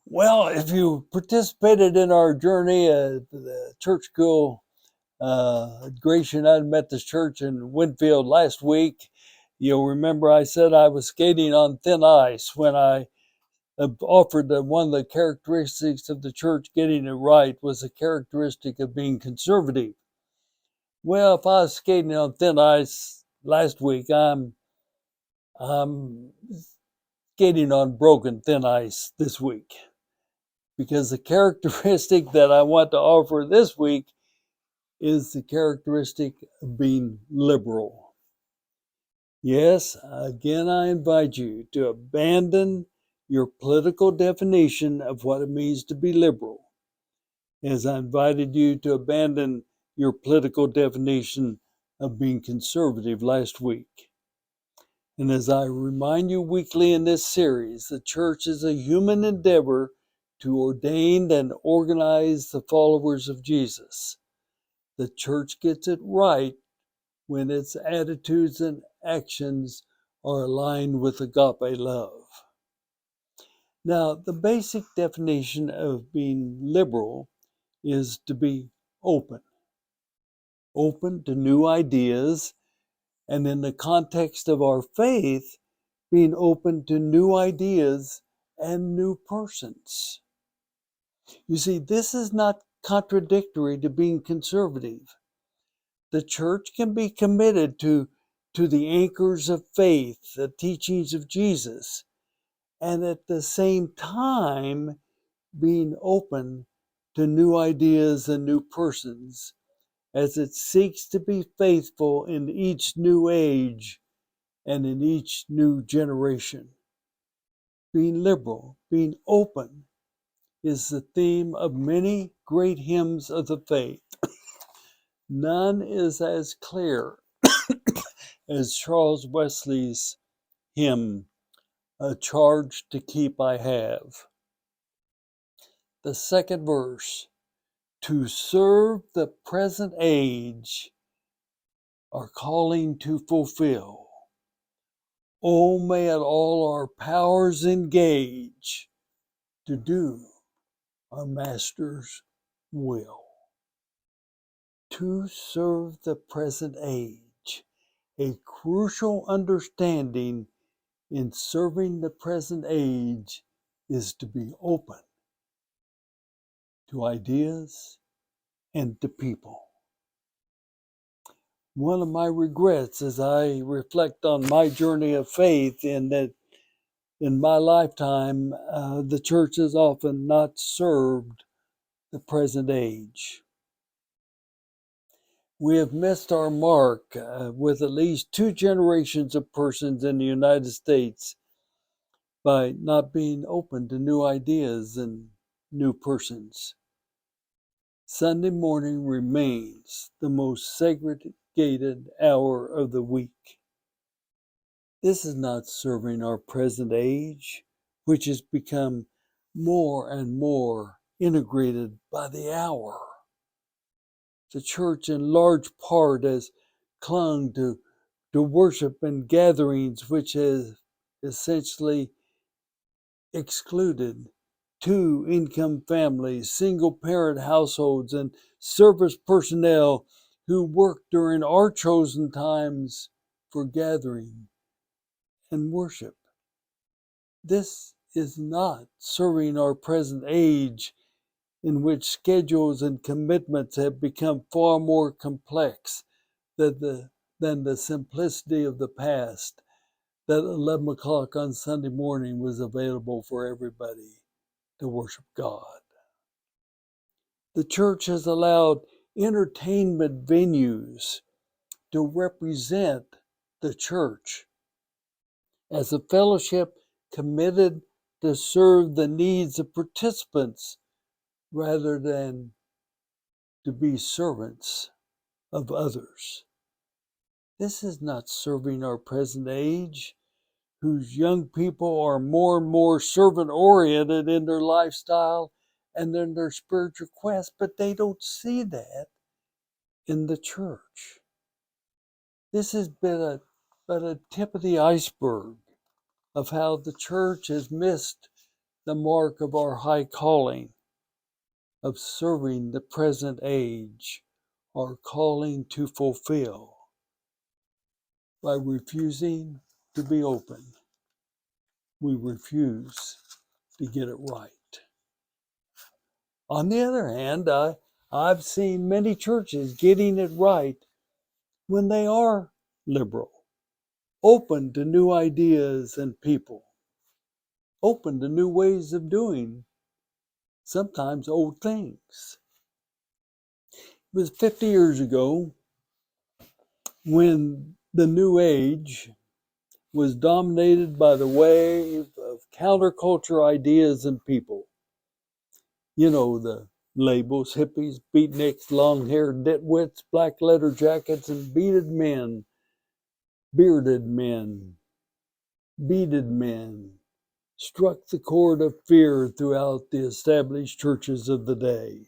Well, if you participated in our journey at the church school, Grace and I met this church in Winfield last week. You'll remember I said I was skating on thin ice when I offered that one of the characteristics of the church getting it right was a characteristic of being conservative. Well, if I was skating on thin ice last week, I'm skating on broken thin ice this week, because the characteristic that I want to offer this week is the characteristic of being liberal. Yes, again, I invite you to abandon your political definition of what it means to be liberal, as I invited you to abandon your political definition of being conservative last week. And as I remind you weekly in this series, the church is a human endeavor to ordain and organize the followers of Jesus. The church gets it right when its attitudes and actions are aligned with agape love. Now, the basic definition of being liberal is to be open to new ideas, and in the context of our faith, being open to new ideas and new persons. You see, this is not contradictory to being conservative. The church can be committed to the anchors of faith, the teachings of Jesus, and at the same time being open to new ideas and new persons as it seeks to be faithful in each new age and in each new generation. Being liberal, being open, is the theme of many great hymns of the faith. None is as clear as Charles Wesley's hymn, "A Charge to Keep I Have." The second verse, "To serve the present age, our calling to fulfill. Oh, may it all our powers engage to do our Master's will." To serve the present age. A crucial understanding in serving the present age is to be open to ideas and to people. One of my regrets as I reflect on my journey of faith in that in my lifetime, the church has often not served the present age. We have missed our mark with at least two generations of persons in the United States by not being open to new ideas and new persons. Sunday morning remains the most segregated hour of the week. This is not serving our present age, which has become more and more integrated by the hour. The church in large part has clung to worship and gatherings which has essentially excluded two-income families, single-parent households, and service personnel who work during our chosen times for gathering and worship. This is not serving our present age, in which schedules and commitments have become far more complex than the simplicity of the past, that 11 o'clock on Sunday morning was available for everybody to worship God. The church has allowed entertainment venues to represent the church as a fellowship committed to serve the needs of participants rather than to be servants of others. This is not serving our present age, whose young people are more and more servant-oriented in their lifestyle and in their spiritual quest, but they don't see that in the church. This has been but a tip of the iceberg of how the church has missed the mark of our high calling of serving the present age, our calling to fulfill by refusing to be open. We refuse to get it right. On the other hand, I've seen many churches getting it right when they are liberal, open to new ideas and people, open to new ways of doing sometimes old things. It was 50 years ago when the New Age was dominated by the wave of counterculture ideas and people. You know, the labels, hippies, beatniks, long-haired nitwits, black leather jackets, and bearded men, beaded men, struck the chord of fear throughout the established churches of the day.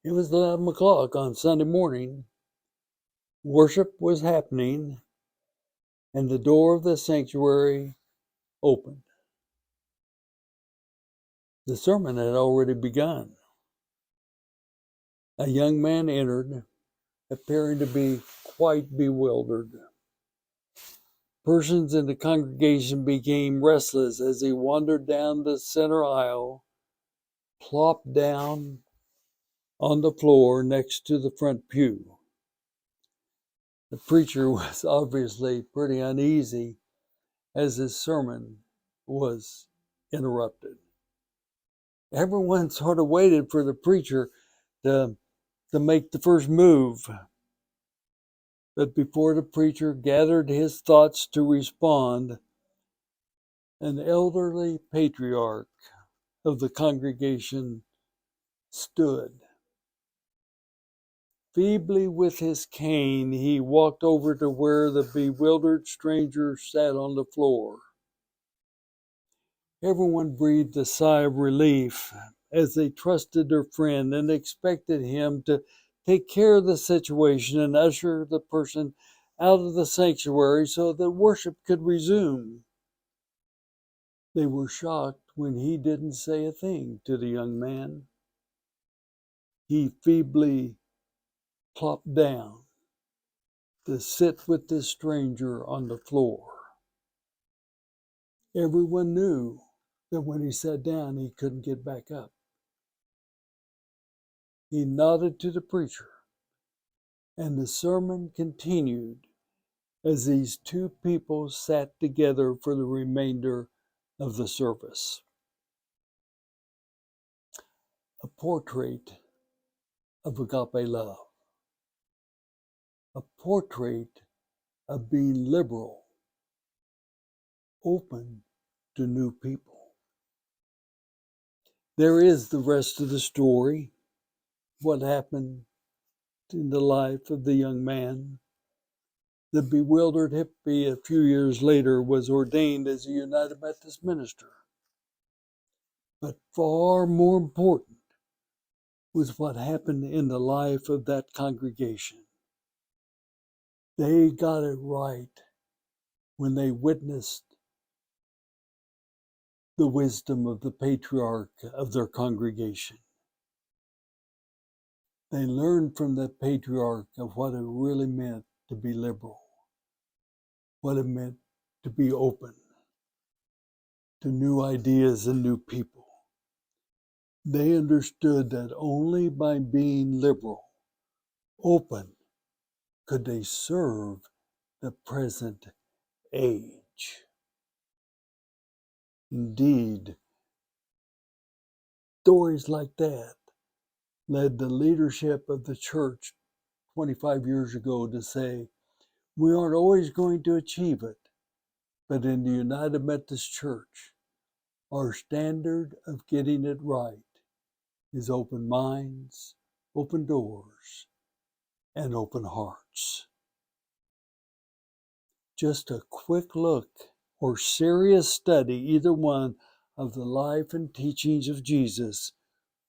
It was 11 o'clock on Sunday morning. Worship was happening, and the door of the sanctuary opened. The sermon had already begun. A young man entered, appearing to be quite bewildered. Persons in the congregation became restless as he wandered down the center aisle, plopped down on the floor next to the front pew. The preacher was obviously pretty uneasy as his sermon was interrupted. Everyone sort of waited for the preacher to make the first move. But before the preacher gathered his thoughts to respond, an elderly patriarch of the congregation stood. Feebly with his cane, he walked over to where the bewildered stranger sat on the floor. Everyone breathed a sigh of relief as they trusted their friend and expected him to take care of the situation and usher the person out of the sanctuary so that worship could resume. They were shocked when he didn't say a thing to the young man. He feebly plopped down to sit with this stranger on the floor. Everyone knew that when he sat down, he couldn't get back up. He nodded to the preacher, and the sermon continued as these two people sat together for the remainder of the service. A portrait of agape love. A portrait of being liberal, open to new people. There is the rest of the story, what happened in the life of the young man. The bewildered hippie a few years later was ordained as a United Methodist minister. But far more important was what happened in the life of that congregation. They got it right when they witnessed the wisdom of the patriarch of their congregation. They learned from the patriarch of what it really meant to be liberal, what it meant to be open to new ideas and new people. They understood that only by being liberal, open, could they serve the present age. Indeed, stories like that led the leadership of the church 25 years ago to say, we aren't always going to achieve it, but in the United Methodist Church, our standard of getting it right is open minds, open doors, and open hearts. Just a quick look or serious study, either one, of the life and teachings of Jesus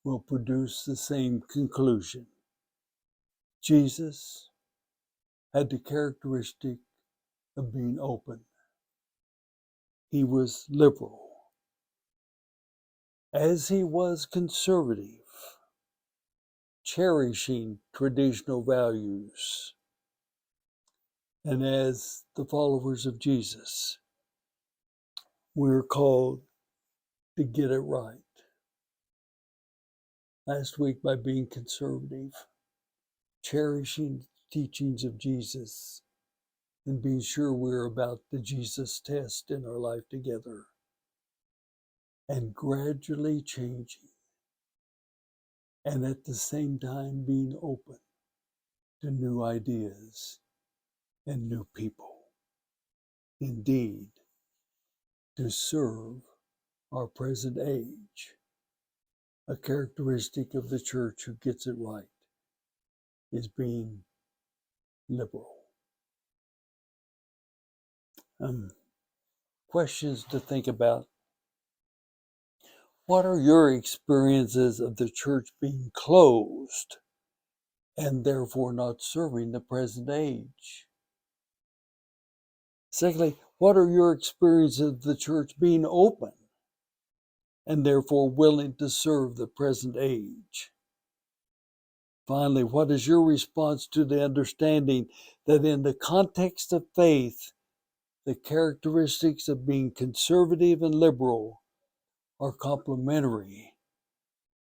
will produce the same conclusion. Jesus had the characteristic of being open. He was liberal. as he was conservative, cherishing traditional values, and as the followers of Jesus, we're called to get it right. Last week, by being conservative, cherishing teachings of Jesus, and being sure we're about the Jesus test in our life together, and gradually changing, and at the same time being open to new ideas and new people. Indeed, to serve our present age. A characteristic of the church who gets it right is being liberal. Questions to think about. What are your experiences of the church being closed and therefore not serving the present age? Secondly, what are your experiences of the church being open and therefore willing to serve the present age? Finally, what is your response to the understanding that in the context of faith, the characteristics of being conservative and liberal are complementary,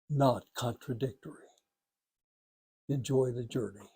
not contradictory? Enjoy the journey.